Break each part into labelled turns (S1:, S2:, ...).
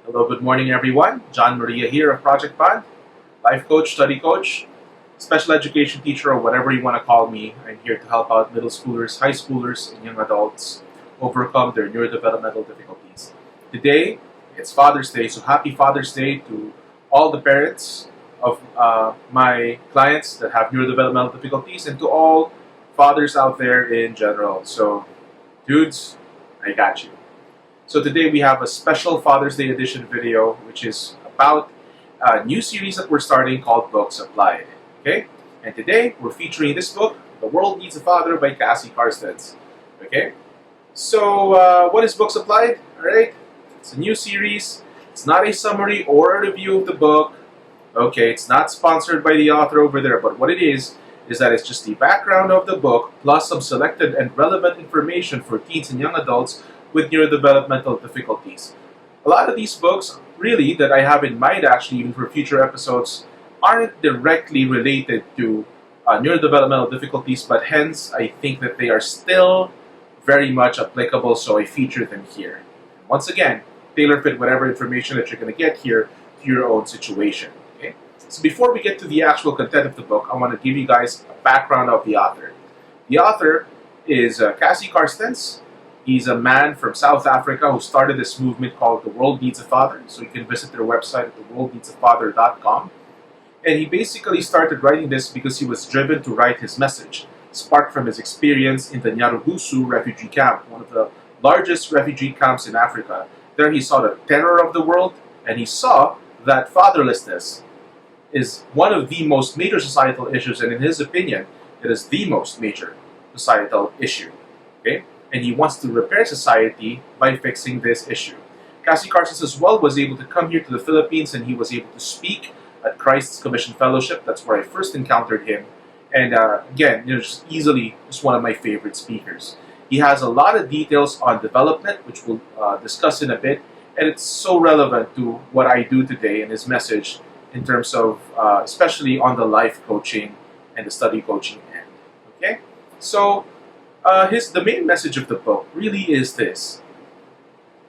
S1: Hello, good morning, everyone. John Maria here of Project Bond, life coach, study coach, special education teacher, or whatever you want to call me. I'm here to help out middle schoolers, high schoolers, and young adults overcome their neurodevelopmental difficulties. Today, it's Father's Day, so happy Father's Day to all the parents of my clients that have neurodevelopmental difficulties and to all fathers out there in general. So, dudes, I got you. So today we have a special Father's Day edition video, which is about a new series that we're starting called Books Applied. Okay, and today we're featuring this book, "The World Needs a Father" by Cassie Carstens. Okay, so what is Books Applied? All right, it's a new series. It's not a summary or a review of the book. Okay, it's not sponsored by the author over there, but what it is that it's just the background of the book plus some selected and relevant information for teens and young adults with neurodevelopmental difficulties. A lot of these books, really, that I have in mind actually, even for future episodes, aren't directly related to neurodevelopmental difficulties, but hence I think that they are still very much applicable, so I feature them here. Once again, tailor fit whatever information that you're going to get here to your own situation. Okay? So before we get to the actual content of the book, I want to give you guys a background of the author. The author is Cassie Carstens. He's a man from South Africa who started this movement called The World Needs a Father. So you can visit their website at theworldneedsafather.com. And he basically started writing this because he was driven to write his message, sparked from his experience in the Nyarugusu refugee camp, one of the largest refugee camps in Africa. There he saw the terror of the world, and he saw that fatherlessness is one of the most major societal issues, and in his opinion, it is the most major societal issue. Okay? And he wants to repair society by fixing this issue. Cassie Carstens as well was able to come here to the Philippines, and he was able to speak at Christ's Commission Fellowship. That's where I first encountered him. And again, just one of my favorite speakers. He has a lot of details on development, which we'll discuss in a bit, and it's so relevant to what I do today in his message in terms of, especially on the life coaching and the study coaching end. Okay, so the main message of the book really is this: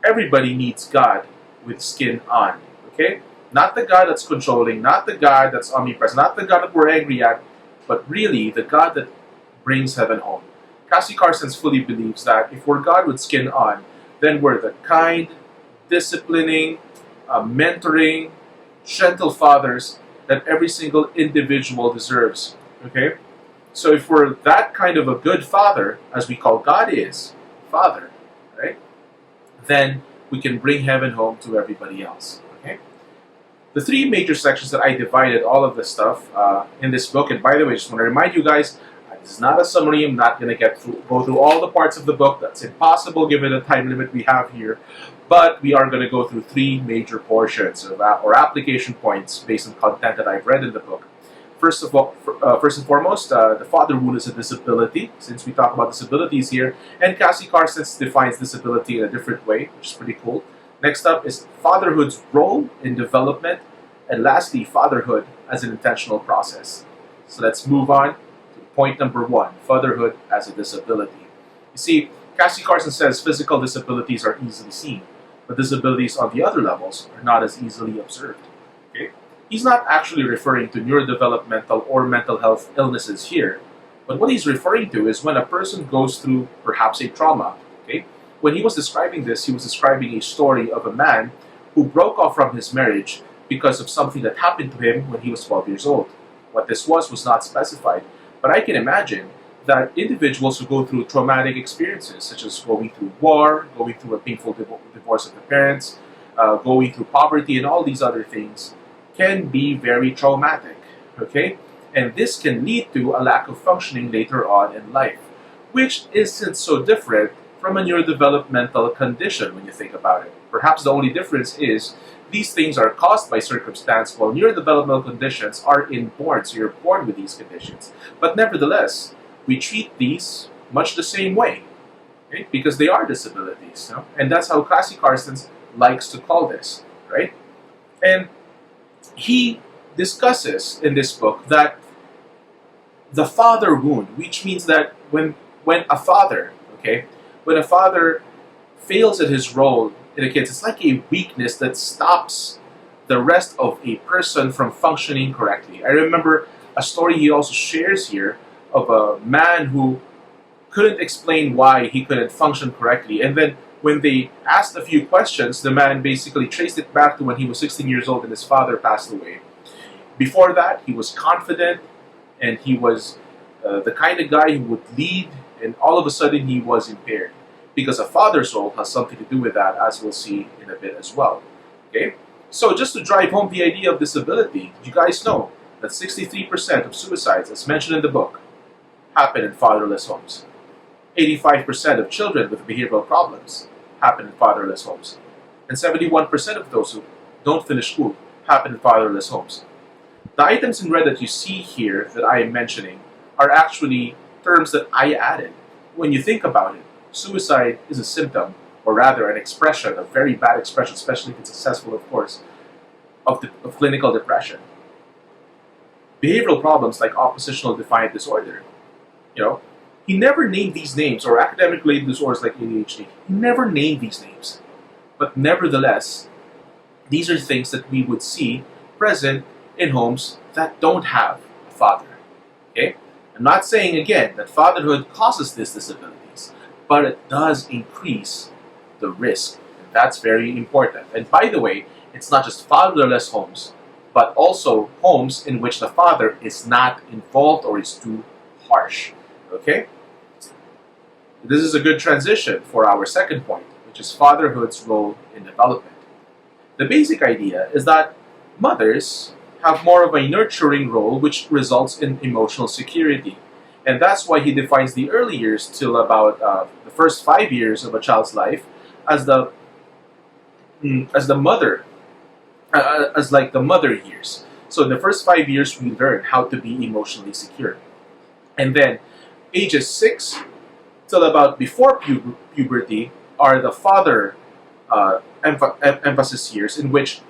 S1: everybody needs God with skin on. Okay, not the God that's controlling, not the God that's omnipresent, not the God that we're angry at, but really the God that brings heaven home. Cassie Carstens fully believes that if we're God with skin on, then we're the kind, disciplining, mentoring, gentle fathers that every single individual deserves. Okay? So if we're that kind of a good father, as we call God is, Father, right? Then we can bring heaven home to everybody else. Okay? The three major sections that I divided all of this stuff in this book, and by the way, I just want to remind you guys, this is not a summary. I'm not going to go through all the parts of the book. That's impossible given the time limit we have here. But we are going to go through three major portions or application points based on content that I've read in the book. First and foremost, the father wound is a disability, since we talk about disabilities here, and Cassie Carstens defines disability in a different way, which is pretty cool. Next up is fatherhood's role in development, and lastly, fatherhood as an intentional process. So let's move on to point number one, fatherhood as a disability. You see, Cassie Carstens says physical disabilities are easily seen, but disabilities on the other levels are not as easily observed. Okay? He's not actually referring to neurodevelopmental or mental health illnesses here, but what he's referring to is when a person goes through perhaps a trauma. Okay? When he was describing this, he was describing a story of a man who broke off from his marriage because of something that happened to him when he was 12 years old. What this was not specified, but I can imagine that individuals who go through traumatic experiences, such as going through war, going through a painful divorce of the parents, going through poverty and all these other things, can be very traumatic, okay? And this can lead to a lack of functioning later on in life, which isn't so different from a neurodevelopmental condition when you think about it. Perhaps the only difference is these things are caused by circumstance, while neurodevelopmental conditions are inborn, so you're born with these conditions. But nevertheless, we treat these much the same way, okay? Because they are disabilities, and that's how Cassie Carstens likes to call this, right? And he discusses in this book that the father wound, which means that when a father, okay, when a father fails at his role in the kids. It's like a weakness that stops the rest of a person from functioning correctly. I remember a story he also shares here of a man who couldn't explain why he couldn't function correctly. And then when they asked a few questions, the man basically traced it back to when he was 16 years old and his father passed away. Before that, he was confident and he was the kind of guy who would lead, and all of a sudden he was impaired. Because a father's role has something to do with that, as we'll see in a bit as well. Okay? So just to drive home the idea of disability, did you guys know that 63% of suicides, as mentioned in the book, happen in fatherless homes? 85% of children with behavioral problems happen in fatherless homes. And 71% of those who don't finish school happen in fatherless homes. The items in red that you see here that I am mentioning are actually terms that I added. When you think about it, suicide is a symptom, or rather an expression, a very bad expression, especially if it's successful, of course, of clinical depression. Behavioral problems like oppositional defiant disorder, he never named these names, or academic-related disorders like ADHD. He never named these names. But nevertheless, these are things that we would see present in homes that don't have a father. Okay? I'm not saying, again, that fatherhood causes these disabilities, but it does increase the risk. And that's very important. And by the way, it's not just fatherless homes, but also homes in which the father is not involved or is too harsh. Okay? This is a good transition for our second point, which is fatherhood's role in development. The basic idea is that mothers have more of a nurturing role, which results in emotional security. And that's why he defines the early years till about the first 5 years of a child's life as the mother, as like the mother years. So in the first 5 years, we learn how to be emotionally secure. And then ages 6 till about before puberty are the father emphasis years, in which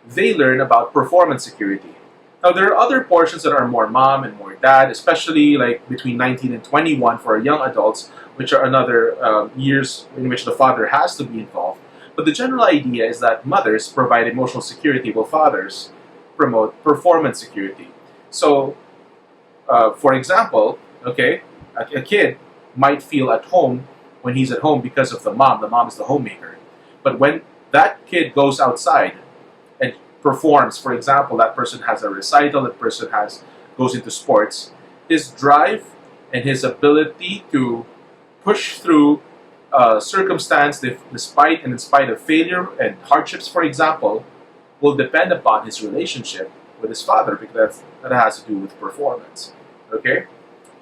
S1: they learn about performance security. Now, there are other portions that are more mom and more dad, especially like between 19 and 21 for young adults, which are another years in which the father has to be involved. But the general idea is that mothers provide emotional security while fathers promote performance security. So, for example, a kid might feel at home when he's at home because of the mom. The mom is the homemaker. But when that kid goes outside and performs, for example, that person has a recital, that person goes into sports, his drive and his ability to push through circumstance in spite of failure and hardships, for example, will depend upon his relationship with his father, because that has to do with performance. Okay?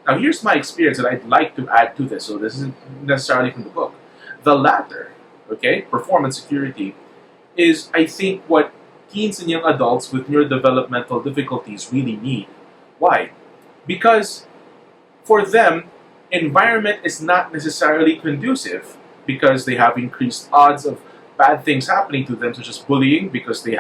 S1: Now here's my experience that I'd like to add to this, so this isn't necessarily from the book. The latter, performance security, is, I think, what teens and young adults with neurodevelopmental difficulties really need. Why? Because for them, environment is not necessarily conducive, because they have increased odds of bad things happening to them, such as bullying, because they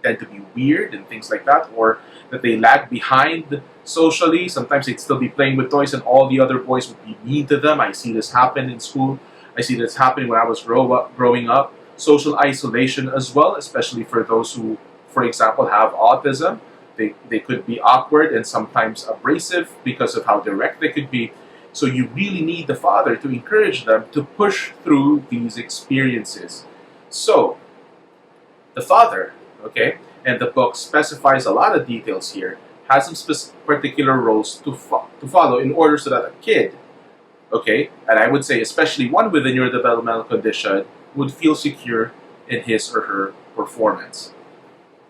S1: tend to be weird and things like that, or that they lag behind socially. Sometimes they'd still be playing with toys and all the other boys would be mean to them. I see this happen in school. I see this happening when I was growing up. Social isolation as well, especially for those who, for example, have autism. They could be awkward and sometimes abrasive because of how direct they could be. So you really need the father to encourage them to push through these experiences. So the father, and the book specifies a lot of details here, has some particular roles to follow in order so that a kid, and I would say especially one with a neurodevelopmental condition, would feel secure in his or her performance.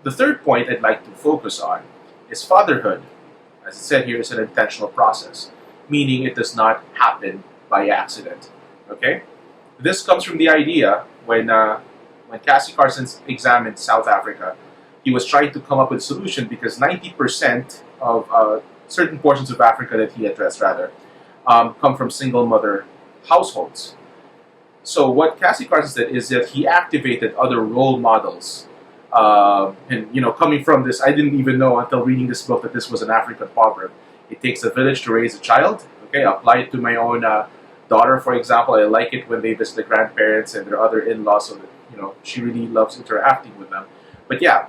S1: The third point I'd like to focus on is fatherhood. As it said here, is an intentional process, meaning it does not happen by accident. This comes from the idea when Cassie Carstens examined South Africa, he was trying to come up with a solution because 90% of certain portions of Africa that he addressed, come from single mother households. So what Cassie Carstens did is that he activated other role models. And coming from this, I didn't even know until reading this book that this was an African proverb. It takes a village to raise a child. Apply it to my own daughter, for example. I like it when they visit the grandparents and their other in-laws, so that she really loves interacting with them. But yeah,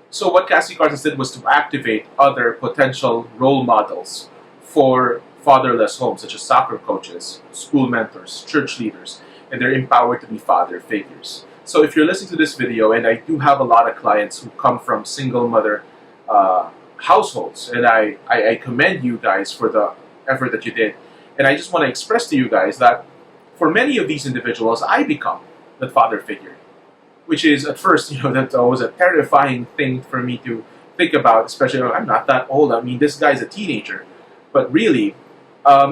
S1: so what Cassie Carstens did was to activate other potential role models for fatherless homes, such as soccer coaches, school mentors, church leaders, and they're empowered to be father figures. So if you're listening to this video, and I do have a lot of clients who come from single mother households, and I commend you guys for the effort that you did. And I just want to express to you guys that for many of these individuals, I become the father figure, which is at first, that was a terrifying thing for me to think about, especially I'm not that old. I mean, this guy's a teenager. But really,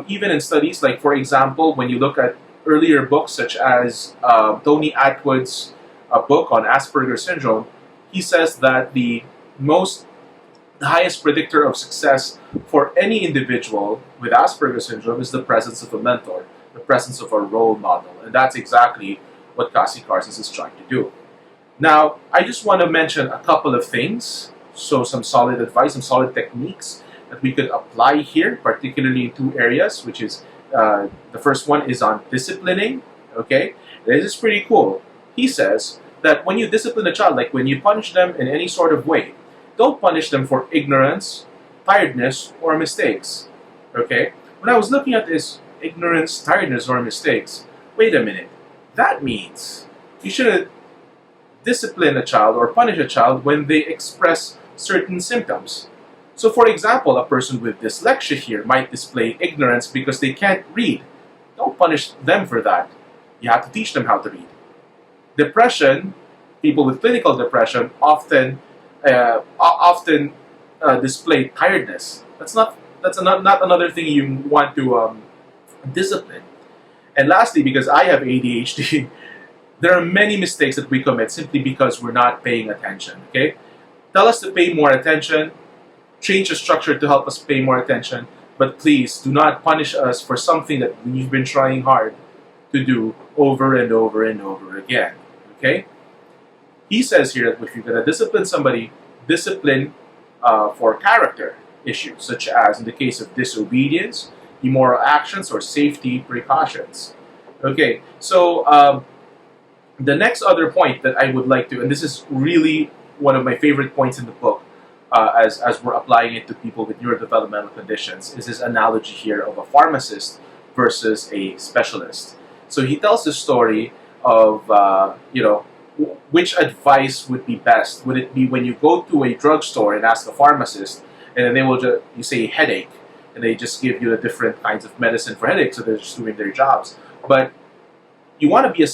S1: even in studies, like for example, when you look at earlier books such as Tony Attwood's book on Asperger's syndrome, he says that the highest predictor of success for any individual with Asperger's syndrome is the presence of a mentor, the presence of a role model. And that's exactly what Cassie Carstens is trying to do. Now, I just want to mention a couple of things, so some solid advice, some solid techniques that we could apply here, particularly in two areas, which is the first one is on disciplining. Okay, this is pretty cool. He says that when you discipline a child, like when you punish them in any sort of way, don't punish them for ignorance, tiredness, or mistakes. Okay, when I was looking at this, ignorance, tiredness, or mistakes, wait a minute, that means you shouldn't discipline a child or punish a child when they express certain symptoms. So for example, a person with dyslexia here might display ignorance because they can't read. Don't punish them for that. You have to teach them how to read. Depression, people with clinical depression often display tiredness. That's not another thing you want to discipline. And lastly, because I have ADHD, there are many mistakes that we commit simply because we're not paying attention. Okay, tell us to pay more attention. Change the structure to help us pay more attention, but please do not punish us for something that we've been trying hard to do over and over and over again. Okay? He says here that if you're going to discipline somebody, discipline for character issues, such as in the case of disobedience, immoral actions, or safety precautions. Okay, so the next other point that I would like to, and this is really one of my favorite points in the book, as we're applying it to people with neurodevelopmental conditions, is this analogy here of a pharmacist versus a specialist. So he tells the story of, which advice would be best. Would it be when you go to a drugstore and ask a pharmacist, and then they will you say headache, and they just give you the different kinds of medicine for headaches, so they're just doing their jobs. But you want to be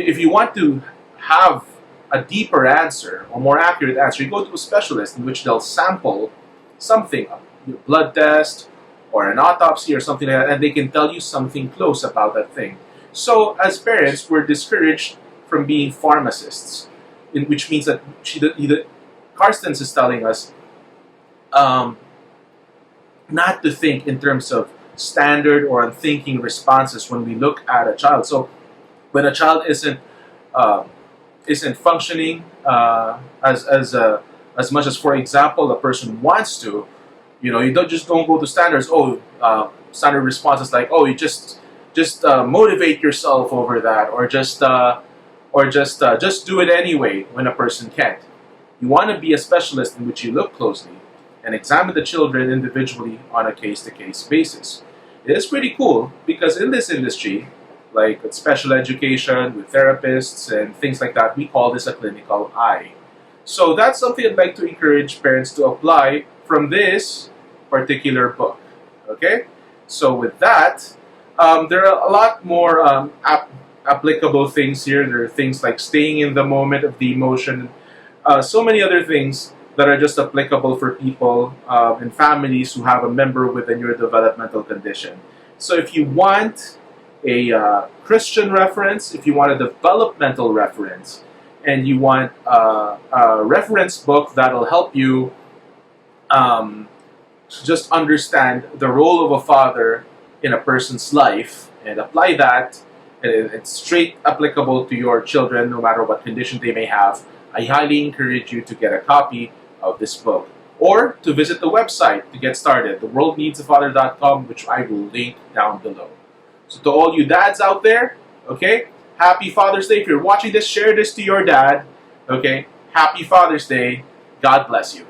S1: if you want to have a deeper answer or more accurate answer, you go to a specialist in which they'll sample something, a blood test or an autopsy or something like that, and they can tell you something close about that thing. So as parents, we're discouraged from being pharmacists, which means that Carstens is telling us not to think in terms of standard or unthinking responses when we look at a child. So when a child isn't functioning as much as, for example, a person wants to, you don't go to standards. Standard responses like, you just motivate yourself over that, or just do it anyway when a person can't. You want to be a specialist in which you look closely and examine the children individually on a case-to-case basis. It is pretty cool because in this industry, like with special education, with therapists and things like that, we call this a clinical eye. So that's something I'd like to encourage parents to apply from this particular book. Okay? So with that, there are a lot more applicable things here. There are things like staying in the moment of the emotion. So many other things that are just applicable for people and families who have a member with a neurodevelopmental condition. So if you want a Christian reference, if you want a developmental reference, and you want a reference book that'll help you just understand the role of a father in a person's life and apply that, and it's straight applicable to your children no matter what condition they may have, I highly encourage you to get a copy of this book or to visit the website to get started, theworldneedsafather.com, which I will link down below. So to all you dads out there, okay, Happy Father's Day. If you're watching this, share this to your dad. Okay? Happy Father's Day. God bless you.